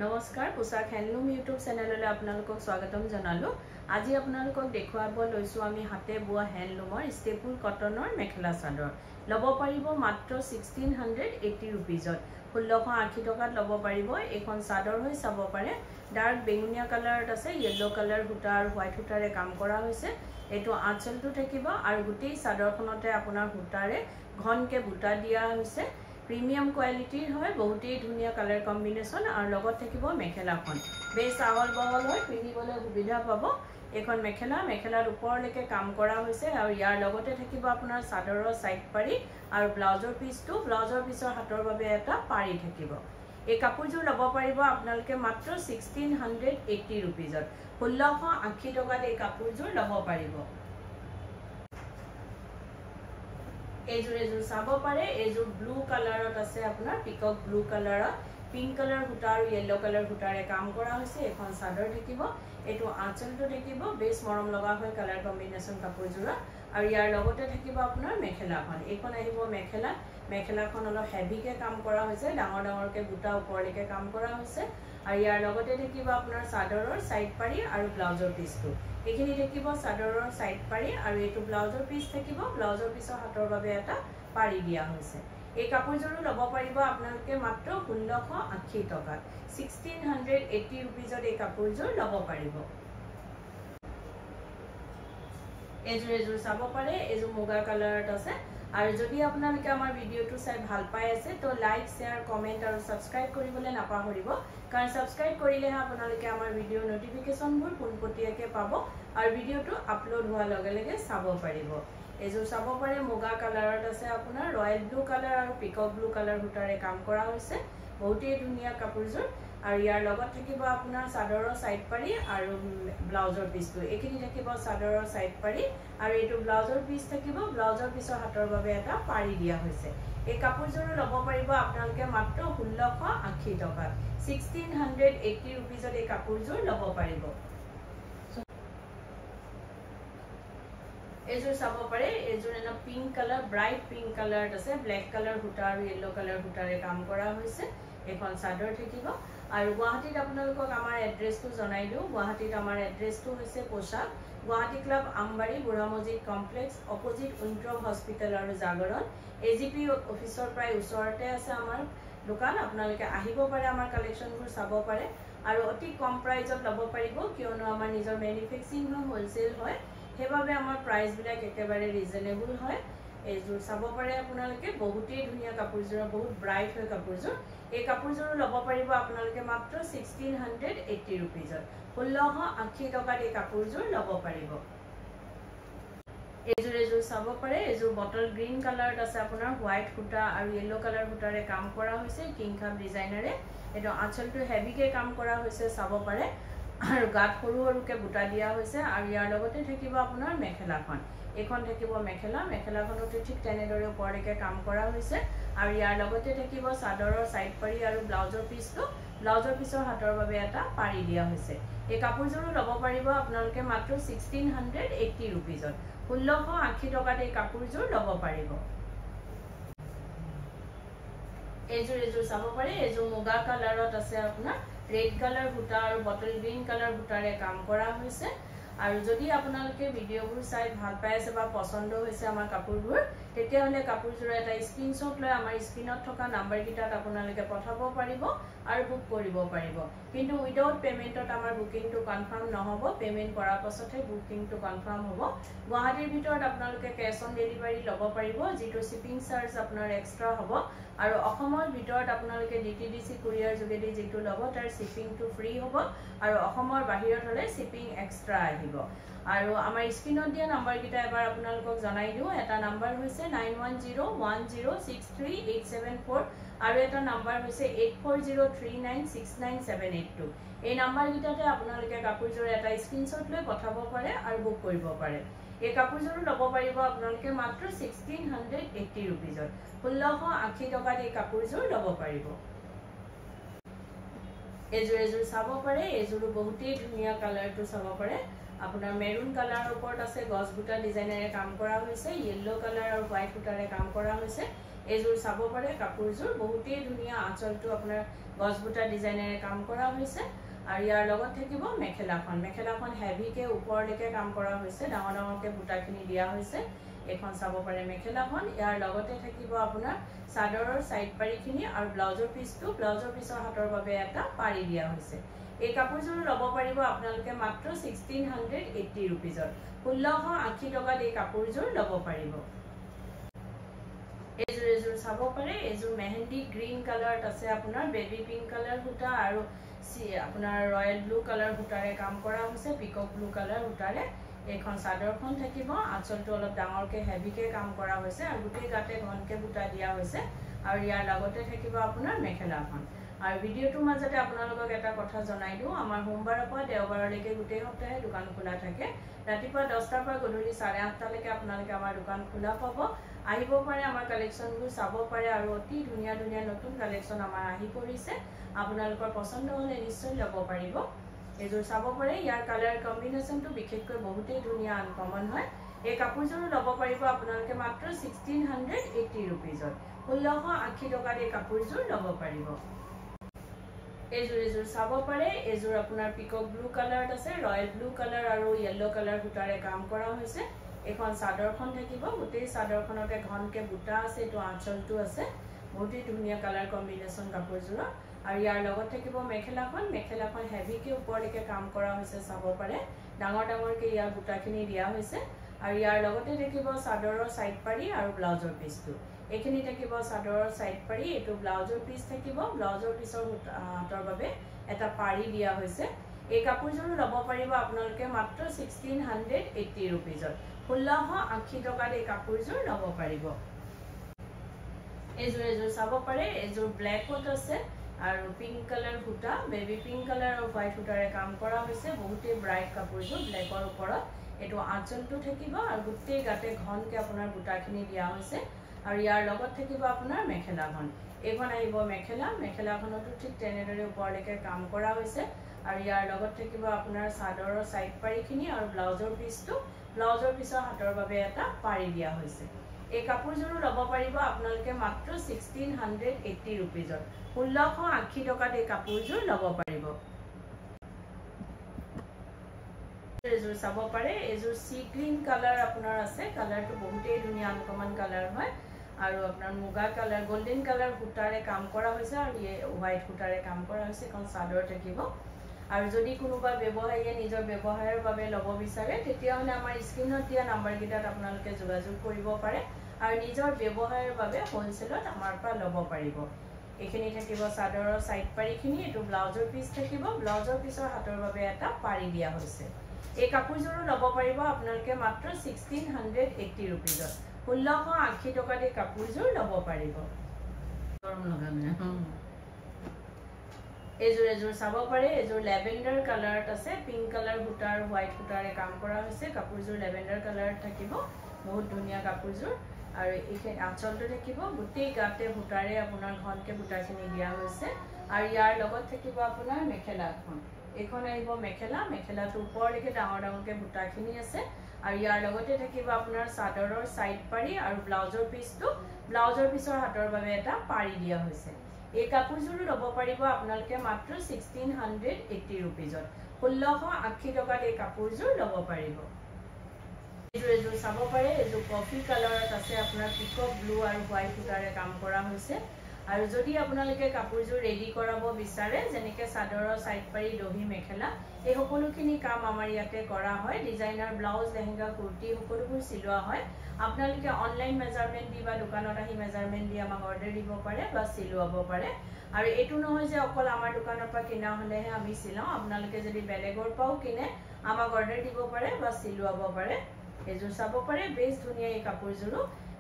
নমস্কাৰ পোশাক handloom YouTube চেনেললৈ আপোনালোকক স্বাগতম জনালো। আজি আপোনালোকক দেখুৱাব লৈছো আমি হাতে বোৱা হ্যান্ডলুমৰ ষ্টেপুল কটনৰ মেখেলা চাদৰ। লব পাৰিব মাত্ৰ 1680 रुपीजত 1680 টকাত লব পাৰিব। এখন চাদৰ হৈ চাব পাৰে। ডাৰ্ক বেঙুনীয়া কালাৰত আছে, ইয়েলো কালাৰ সূতা আৰু হোৱাইট সূতাৰে কাম কৰা হৈছে। এটো আঁচলটো থাকিব আৰু গোটেই চাদৰখনতে আপোনাৰ সূতাৰে ঘনকে বুটা দিয়া হৈছে। প্ৰিমিয়াম কোৱালিটিৰ হয়, বহুতেই ধুনীয়া কালাৰ কম্বিনেশন আৰু লগত থাকিব মেখেলাখন। বেছ আহল বহল হয়, পিন্ধিবলৈ সুবিধা পাব। এখন মেখেলাৰ ওপৰলৈকে কাম কৰা হৈছে আৰু ইয়াৰ লগতে থাকিব আপোনাৰ চাদৰৰ সাইড পাৰি আৰু ব্লাউজৰ পিছৰ হাতৰ বাবে এটা পাৰি থাকিব। এই কাপোৰযোৰ লব পাৰিব আপোনালোকে মাত্ৰ 1680 रुपीजত 1680 টকাত এই কাপোৰযোৰ লব পাৰিব। এযোৰ চাব পাৰে। এযোৰ ব্লু কালাৰত আছে, আপোনাৰ পিকক ব্লু কালাৰত পিংক কালাৰ সূতা আৰু ইয়েলো কালাৰ সূতাৰে কাম কৰা হৈছে। এখন চাদৰ থাকিব, এটো আঁচলটো থাকিব। বেছ মৰম লগা হয় কালাৰ কম্বিনেশন কাপোৰযোৰ আৰু ইয়াৰ লগতে থাকিব আপোনাৰ মেখেলাখন। এইখন আহিব মেখেলাখন অলপ হেভিকে কাম কৰা হৈছে, ডাঙৰকে বুটা ওপৰলৈকে কাম কৰা হৈছে আৰু ইয়াৰ লগতে থাকিব আপোনাৰ চাদৰৰ সাইড পাৰি আৰু ব্লাউজৰ পিছটো। এইখিনি থাকিব চাদৰৰ সাইড পাৰি আৰু এইটো ব্লাউজৰ পিছ থাকিব। ব্লাউজৰ পিছৰ হাতৰ বাবে এটা পাৰি দিয়া হৈছে। এই কাপোৰযোৰো লব পাৰিব আপোনালোকে মাত্ৰ 1680 টকাত 1680 रुपीजত এই কাপোৰযোৰ লব পাৰিব। এযোৰ চাব পাৰে। এযোৰ মুগা কালাৰত আছে আৰু যদি আপোনালোকে আমাৰ ভিডিওটো চাই ভাল পাই আছে তো লাইক শেয়াৰ কমেন্ট আৰু সাবস্ক্ৰাইব কৰিবলৈ নাপাহৰিব, কাৰণ সাবস্ক্ৰাইব কৰিলেহে আপোনালোকে আমাৰ ভিডিওৰ নটিফিকেশনবোৰ পোনপটীয়াকৈ পাব আৰু ভিডিওটো আপলোড হোৱাৰ লগে লগে চাব পাৰিব। এযোৰ চাব পাৰে, মুগা কালাৰত আছে, আপোনাৰ ৰয়েল ব্লু কালাৰ আৰু পিকক ব্লু কালাৰ সূতাৰে কাম কৰা হৈছে। বহুতেই ধুনীয়া কাপোৰযোৰ আৰু ইয়াৰ লগত থাকিব আপোনাৰ চাদৰৰ সাইড পাৰি আৰু ব্লাউজৰ পিছটো। এইখিনি থাকিব চাদৰৰ সাইড পাৰি আৰু এইটো ব্লাউজৰ পিছ থাকিব। ব্লাউজৰ পিছৰ হাতৰ বাবে এটা পাৰি দিয়া হৈছে। এই কাপোৰযোৰো লব পাৰিব আপোনালোকে মাত্ৰ 1680 টকাত 1680 रुपीजত এই কাপোৰযোৰ লব পাৰিব। এযোৰ চাব পাৰে। এযোৰ এটা পিংক কালাৰ, ব্ৰাইট পিংক কালাৰত আছে, ব্লেক কালাৰ সূতা আৰু ইয়েলো কালাৰ সূতাৰে কাম কৰা হৈছে। এখন চাদৰ থাকিব আৰু গুৱাহাটীত আপোনালোকক আমাৰ এড্ৰেছটো জনাই দিওঁ। গুৱাহাটীত আমাৰ এড্ৰেছটো হৈছে পোশাক গুৱাহাটী ক্লাব আমবাৰী বুঢ়া মছজিদ কমপ্লেক্স অপোজিট উইন্ট্ৰ হস্পিটেল আৰু জাগৰণ এজিপি অফিচৰ প্ৰায় ওচৰতে আছে আমাৰ দোকান। আপোনালোকে আহিব পাৰে, আমাৰ কালেকশ্যনবোৰ চাব পাৰে আৰু অতি কম প্ৰাইজত লব পাৰিব, কিয়নো আমাৰ নিজৰ মেনুফেকচাৰিং হয়, হোলসেল হয়, সেইবাবে আমাৰ প্ৰাইচবিলাক একেবাৰে ৰিজনেবল হয়। এইযোৰ চাব পাৰে আপোনালোকে, বহুতেই ধুনীয়া কাপোৰযোৰ, বহুত ব্ৰাইট হয় কাপোৰযোৰ। এই কাপোৰযোৰো লব পাৰিব আপোনালোকে মাত্ৰ 1680 रुपीजত 1680 টকাত এই কাপোৰযোৰ লব পাৰিব। এযোৰ চাব পাৰে। এযোৰ বটল গ্ৰীণ কালাৰত আছে, আপোনাৰ হোৱাইট সূতা আৰু ইয়েলো কালাৰ সূতাৰে কাম কৰা হৈছে কিংখাব ডিজাইনাৰে। এইটো আঁচলটো হেভিকে কাম কৰা হৈছে, চাব পাৰে আৰু গাত সৰুকে বুটা দিয়া হৈছে আৰু ইয়াৰ লগতে থাকিব আপোনাৰ মেখেলাখন। এখন থাকিব মেখেলাখনতো ঠিক তেনেদৰে ওপৰলৈকে কাম কৰা হৈছে আৰু ইয়াৰ লগতে থাকিব চাদৰৰ সাইড পাৰি আৰু ব্লাউজৰ পিছৰ হাতৰ বাবে এটা পাৰি দিয়া হৈছে। এই কাপোৰযোৰো লব পাৰিব আপোনালোকে মাত্ৰ 1680 रुपीजত 1680 টকাত এই কাপোৰযোৰ লব পাৰিব। এযোৰ চাব পাৰে। এযোৰ মুগা কালাৰত আছে, আপোনাৰ ৰেড কালাৰ সূতা আৰু বটল গ্ৰীণ কালাৰ সূতাৰে কাম কৰা হৈছে। আৰু যদি আপোনালোকে ভিডিওবোৰ চাই ভাল পাই আছে বা পছন্দ হৈছে আমাৰ কাপোৰবোৰ, তেতিয়াহলে কাপোৰযোৰ এটা স্ক্ৰীনশ্বট লৈ আমাৰ স্ক্ৰীনত থকা নাম্বাৰ কিটাত আপোনালোকে পঠাব পাৰিব আৰু বুক কৰিব পাৰিব। কিন্তু উইদাউট পেমেন্টত আমাৰ বুকিংটো কনফাৰ্ম নহব, পেমেন্ট কৰাৰ পাছতহে বুকিংটো কনফাৰ্ম হ'ব। গুৱাহাটীৰ ভিতৰত আপোনালোকে কেশ অন ডেলিভাৰী লব পাৰিব, যিটো শিপিং চাৰ্জ আপোনাৰ এক্সট্ৰা হ'ব আৰু অসমৰ ভিতৰত আপোনালোকে DTDC কুৰিয়াৰ যোগেদি যিটো লব তাৰ শিপিংটো ফ্ৰী হ'ব আৰু অসমৰ বাহিৰত হলে শিপিং এক্সট্ৰা আহিব। আৰু আমাৰ স্ক্ৰীনত দিয়া নাম্বাৰ কিটা এবাৰ আপোনালোকক জনাই দিওঁ। এটা নাম্বাৰ হৈছে 9101063874 আৰু এটা নাম্বাৰ হৈছে 8403969782। এই নাম্বাৰ কিটাতে আপোনালোকে কাপোৰযোৰ এটা স্ক্ৰীনশ্বট লৈ পঠাব পাৰে আৰু বুক কৰিব পাৰে। এই কাপোৰযোৰো লব পাৰিব আপোনালোকে মাত্ৰ 1680 रुपीजত 1680 টকাত এই কাপোৰযোৰ লব পাৰিব। এযোৰ চাব পাৰে। এযোৰো বহুতেই ধুনীয়া কালাৰটো চাব পাৰে আপোনাৰ মেৰুন কালাৰৰ ওপৰত আছে গছ বুটা ডিজাইনেৰে কাম কৰা হৈছে ইয়েলো কালাৰ আৰু হোৱাইট বুটাৰে কাম কৰা হৈছে এযোৰ চাব পাৰে কাপোৰযোৰ বহুতেই ধুনীয়া আঁচলটো আপোনাৰ গছ বুটা ডিজাইনেৰে কাম কৰা হৈছে আৰু ইয়াৰ লগত থাকিব মেখেলাখন হেভিকে ওপৰলৈকে কাম কৰা হৈছে ডাঙৰ ডাঙৰকে বুটাখিনি দিয়া হৈছে এখন চাব পাৰে মেখেলাখন ইয়াৰ লগতে থাকিব আপোনাৰ চাদৰৰ সাইড পাৰিখিনি আৰু ব্লাউজৰ পিছৰ হাতৰ বাবে এটা পাৰি দিয়া হৈছে এই কাপোৰযোৰ ল'ব পাৰিব আপোনালোকে মাত্ৰ 1680 रुपीजত 1680 টকাত এই কাপোৰযোৰ ল'ব পাৰিব এযোৰ চাব পাৰে এযোৰ মেহেন্দি গ্ৰীন কালাৰত আছে আপোনাৰ বেবি পিংক কালাৰ সূতা আৰু আপোনাৰ ৰয়েল ব্লু কালাৰ সূতাৰে কাম কৰা হৈছে পিকক ব্লু কালাৰ সূতাৰে এখন চাদৰখন থাকিব আঁচলটো অলপ ডাঙৰকে হেভিকে কাম কৰা হৈছে আৰু গোটেই গাতে ঘনকে বুটা দিয়া হৈছে আৰু ইয়াৰ লগতে থাকিব আপোনাৰ মেখেলাখন আৰু ভিডিওটোৰ মাজতে আপোনালোকক এটা কথা জনাই দিও আমাৰ সোমবাৰৰ পৰা দেওবাৰলৈকে গোটেই সপ্তাহে দোকান খোলা থাকে ৰাতিপুৱা 10টাৰ পৰা গধূলি 8:30 লৈকে আপোনালোকে আমাৰ দোকান খোলা পাব আহিব পাৰে আমাৰ কালেকচনবোৰ চাব পাৰে আৰু অতি ধুনীয়া ধুনীয়া নতুন কালেকচন আমাৰ আহি পৰিছে আপোনালোকৰ পছন্দ হলে নিশ্চয় ল'ব পাৰিব এযোৰ চাব পাৰে ইয়াৰ কালাৰ কম্বিনেশনটো বিশেষকৈ বহুতেই ধুনীয়া আনকমন হয় এই কাপোৰযোৰ ল'ব পাৰিব আপোনালোকে মাত্ৰ 1680 रुपीजত 1680 টকাত এই কাপোৰযোৰ ল'ব পাৰিব এযোৰ চাব পাৰে এযোৰ আপোনাৰ পিকক ব্লু কালাৰত আছে ৰয়েল ব্লু কালাৰ আৰু ইয়েলো কালাৰ সূতাৰে কাম কৰা হৈছে এখন চাদৰখন থাকিব গোটেই চাদৰখনতে ঘনকে বুটা আছে এটো আঁচলটো আছে বহুতেই ধুনীয়া কালাৰ কম্বিনেশন কাপোৰযোৰ আৰু ইয়াৰ লগত থাকিব মেখেলাখন হেভিকে ওপৰলৈকে কাম কৰা হৈছে চাব পাৰে ডাঙৰ ডাঙৰকে ইয়াৰ বুটাখিনি দিয়া হৈছে আৰু ইয়াৰ লগতে থাকিব চাদৰৰ সাইড পাৰি আৰু ব্লাউজৰ পিছটো এখিনি থাকিব চাদৰৰ সাইড পাৰি এটো ব্লাউজৰ পিছ থাকিব ব্লাউজৰ পিছৰ হাতৰ বাবে এটা পাৰি দিয়া হৈছে এই কাপোৰযোৰ ল'ব পাৰিব আপোনালোকে মাত্ৰ 1680 रुपीजত 1680 টকাত এই কাপোৰযোৰ ল'ব পাৰিব এযোৰ চাব পাৰে এযোৰ ব্ল্যাকত আছে আৰু পিংক কালাৰ সূতা বেবি পিংক কালাৰ আৰু হোৱাইট সূতাৰে কাম কৰা হৈছে বহুতেই ব্ৰাইট কাপোৰযোৰ ব্ল্যাকৰ ওপৰত এটো আঁচলটো থাকিব আৰু গোটেই গাতে ঘনকে আপোনাৰ বুটাখিনি দিয়া হৈছে আৰু ইয়াৰ লগত থাকিব আপোনাৰ মেখেলাখন এখন আহিব মেখেলাখনটো ঠিক তেনেদৰে ওপৰলৈকে কাম কৰা হৈছে আৰু ইয়াৰ লগত থাকিব আপোনাৰ চাদৰৰ সাইড পাৰিখিনি আৰু ব্লাউজৰ পিছৰ হাতৰ বাবে এটা পাৰি দিয়া হৈছে এই কাপোৰযোৰ ল'ব পাৰিব আপোনালোকে মাত্ৰ 1680 रुपीजত 1680 টকাত এই কাপোৰযোৰ ল'ব পাৰিব এযোৰ চাব পাৰে এযোৰ সি গ্ৰীন কালাৰ আপোনাৰ আছে কালাৰটো বহুতেই ধুনীয়া আনকমন কালাৰ হয় আৰু আপোনাৰ মুগা কালাৰ গোল্ডেন কালাৰ সূতাৰে কাম কৰা হৈছে আৰু হোৱাইট সূতাৰে কাম কৰা হৈছে কোন চাদৰ থাকিব আৰু যদি কোনোবা ব্যৱসায়ীয়ে নিজৰ ব্যৱসায়ৰ বাবে ল'ব বিচাৰে তেতিয়া হলে আমাৰ স্ক্ৰিনত দিয়া নম্বৰ গিটাত আপোনালোকে যোগাযোগ কৰিব পাৰে আৰু নিজৰ ব্যৱসায়ৰ বাবে হোলসেলত আমাৰ পৰা ল'ব পাৰিব এখিনি থাকিব চাদৰৰ সাইড পাৰিখিনি এটো ব্লাউজৰ পিছ থাকিব ব্লাউজৰ পিছৰ হাতৰ বাবে এটা পাৰি দিয়া হৈছে এই কাপোৰযোৰ ল'ব পাৰিব আপোনালোকে মাত্ৰ 1680 रुपीजত 1680 টকাত এই কাপোৰযোৰ ল'ব পাৰিব গৰম লগামে এযোৰ চাব পাৰে এযোৰ ল্যাভেন্ডাৰ কালাৰত আছে পিংক কালাৰ সূতা আৰু হোৱাইট সূতাৰে কাম কৰা হৈছে কাপোৰযোৰ ল্যাভেন্ডাৰ কালাৰত থাকিব বহুত ধুনীয়া কাপোৰযোৰ আৰু এই আঁচলটো থাকিব গোটেই গাতে সূতাৰে আপোনাৰ ঘনকে বুটাখিনি দিয়া হৈছে আৰু ইয়াৰ লগত থাকিব আপোনাৰ মেখেলাখন এখন আহিব মেখেলাটো ওপৰলৈকে ডাঙৰ ডাঙৰকে বুটাখিনি আছে আৰু ইয়াৰ লগতে থাকিব আপোনাৰ চাদৰৰ সাইড পাৰি আৰু ব্লাউজৰ পিছৰ হাতৰ বাবে এটা পাৰি দিয়া হৈছে এই কাপোৰযোৰ ল'ব পাৰিব আপোনালোকে মাত্ৰ 1680 रुपीजত 1680 টকাত এই কাপোৰযোৰ ল'ব পাৰিব এযোৰ চাব পাৰে এযোৰ কফি কালাৰত আছে আপোনাৰ পিকক ব্লু আৰু হোৱাইট সূতাৰে কাম কৰা হৈছে আৰু যদি আপোনালোকে কাপোৰযোৰ ৰেডি কৰাব বিচাৰে যেনেকৈ চাদৰৰ সাইড পাৰি দহি মেখেলা এই সকলোখিনি কাম আমাৰ ইয়াতে কৰা হয় ডিজাইনাৰ ব্লাউজ লেহেঙ্গা কুৰ্তি সকলোবোৰ সিলোৱা হয় আপোনালোকে অনলাইন মেজাৰমেন্ট দি বা দোকানত আহি মেজাৰমেন্ট দি আমাক অৰ্ডাৰ দিব পাৰে বা সিলোৱাব পাৰে আৰু এটো নহয় যে অকল আমাৰ দোকানৰ পৰা কিনা হলেহে আমি সিলাও আপোনালোকে যদি বেলেগৰ পাও কিনে আমাক অৰ্ডাৰ দিব পাৰে বা সিলোৱাব পাৰে এযোৰ চাব পাৰে বেছ ধুনীয়া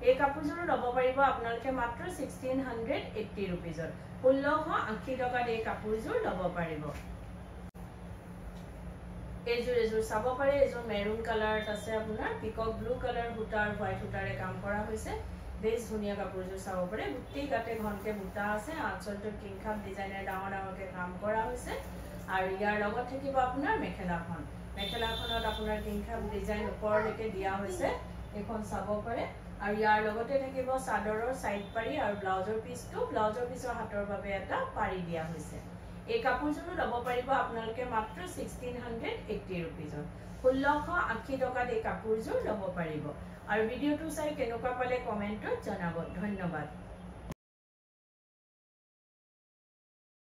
এই কাপোৰযোৰ ল'ব পাৰিব আপোনালোকে মাত্ৰ 1680 रुपीजত 1680 টকাত এই কাপোৰযোৰ ল'ব পাৰিব এযোৰ চাব পাৰে এযোৰ মেৰুন কালাৰত আছে আপোনাৰ পিকক ব্লু কালাৰ সূতা আৰু হোৱাইট সূতাৰে কাম কৰা হৈছে বেছ ধুনীয়া কাপোৰযোৰ চাব পাৰে গোটেই গাতে ঘনকে বুটা আছে আঁচলটো কিংখাপ ডিজাইনাৰ ডাঙৰ ডাঙৰকে কাম কৰা হৈছে আৰু ইয়াৰ লগত থাকিব আপোনাৰ মেখেলাখন মেখেলাখনত আপোনাৰ কিংখাব ডিজাইন ওপৰলৈকে দিয়া হৈছে এখন চাব পাৰে আৰু ইয়াৰ লগতে থাকিব চাদৰৰ সাইড পাৰি আৰু ব্লাউজৰ পিছৰ হাতৰ বাবে এটা পাৰি দিয়া হৈছে এই কাপোৰযোৰ ল'ব পাৰিব আপোনালোকে মাত্ৰ 1680 रुपीजত 1680 টকাত এই কাপোৰযোৰ ল'ব পাৰিব আৰু ভিডিওটো চাই কেনেকুৱা পালে কমেন্টত জনাব ধন্যবাদ